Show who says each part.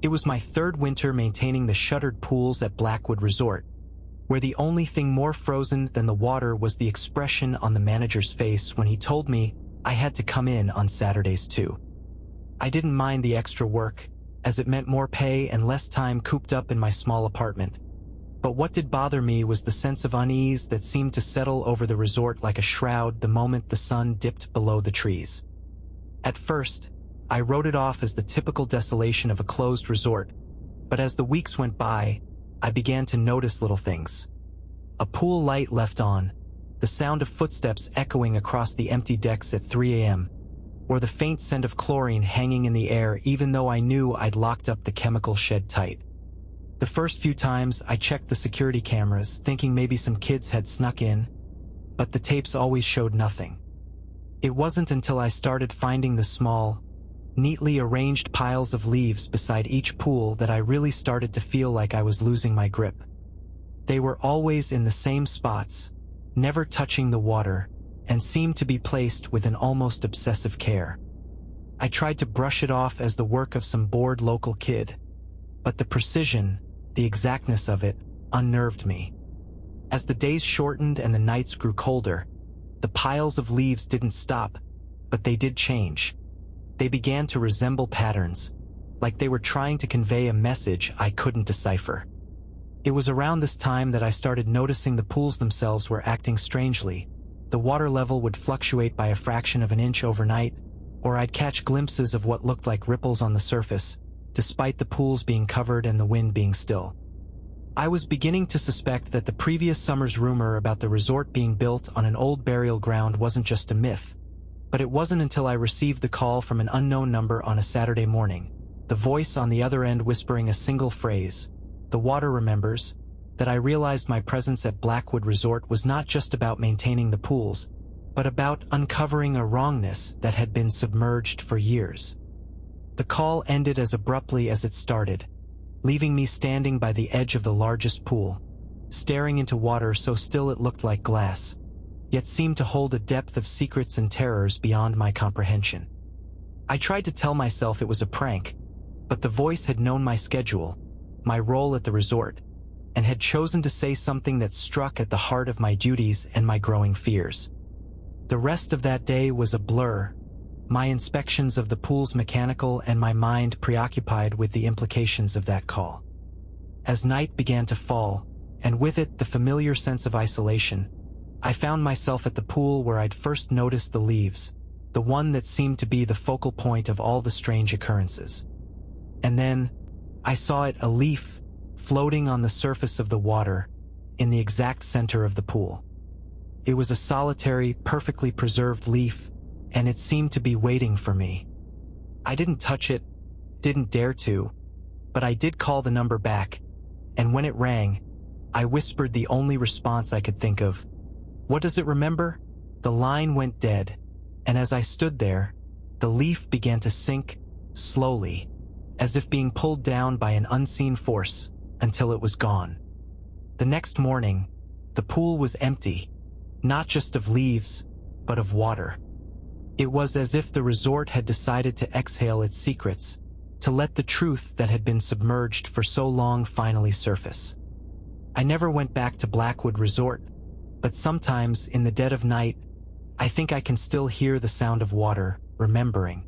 Speaker 1: It was my third winter maintaining the shuttered pools at Blackwood Resort, where the only thing more frozen than the water was the expression on the manager's face when he told me I had to come in on Saturdays too. I didn't mind the extra work, as it meant more pay and less time cooped up in my small apartment. But what did bother me was the sense of unease that seemed to settle over the resort like a shroud the moment the sun dipped below the trees. At first, I wrote it off as the typical desolation of a closed resort, but as the weeks went by, I began to notice little things. A pool light left on, the sound of footsteps echoing across the empty decks at 3 a.m., or the faint scent of chlorine hanging in the air even though I knew I'd locked up the chemical shed tight. The first few times I checked the security cameras, thinking maybe some kids had snuck in, but the tapes always showed nothing. It wasn't until I started finding the small, neatly arranged piles of leaves beside each pool that I really started to feel like I was losing my grip. They were always in the same spots, never touching the water, and seemed to be placed with an almost obsessive care. I tried to brush it off as the work of some bored local kid, but the precision, the exactness of it, unnerved me. As the days shortened and the nights grew colder, the piles of leaves didn't stop, but they did change. They began to resemble patterns, like they were trying to convey a message I couldn't decipher. It was around this time that I started noticing the pools themselves were acting strangely. The water level would fluctuate by a fraction of an inch overnight, or I'd catch glimpses of what looked like ripples on the surface, despite the pools being covered and the wind being still. I was beginning to suspect that the previous summer's rumor about the resort being built on an old burial ground wasn't just a myth, but it wasn't until I received the call from an unknown number on a Saturday morning, the voice on the other end whispering a single phrase, "The water remembers," that I realized my presence at Blackwood Resort was not just about maintaining the pools, but about uncovering a wrongness that had been submerged for years. The call ended as abruptly as it started, leaving me standing by the edge of the largest pool, staring into water so still it looked like glass, yet seemed to hold a depth of secrets and terrors beyond my comprehension. I tried to tell myself it was a prank, but the voice had known my schedule, my role at the resort, and had chosen to say something that struck at the heart of my duties and my growing fears. The rest of that day was a blur, my inspections of the pool's mechanical and my mind preoccupied with the implications of that call. As night began to fall, and with it the familiar sense of isolation, I found myself at the pool where I'd first noticed the leaves, the one that seemed to be the focal point of all the strange occurrences. And then, I saw it, a leaf, floating on the surface of the water, in the exact center of the pool. It was a solitary, perfectly preserved leaf, and it seemed to be waiting for me. I didn't touch it, didn't dare to, but I did call the number back, and when it rang, I whispered the only response I could think of. "What does it remember?" The line went dead, and as I stood there, the leaf began to sink, slowly, as if being pulled down by an unseen force, until it was gone. The next morning, the pool was empty, not just of leaves, but of water. It was as if the resort had decided to exhale its secrets, to let the truth that had been submerged for so long finally surface. I never went back to Blackwood Resort, but sometimes, in the dead of night, I think I can still hear the sound of water, remembering.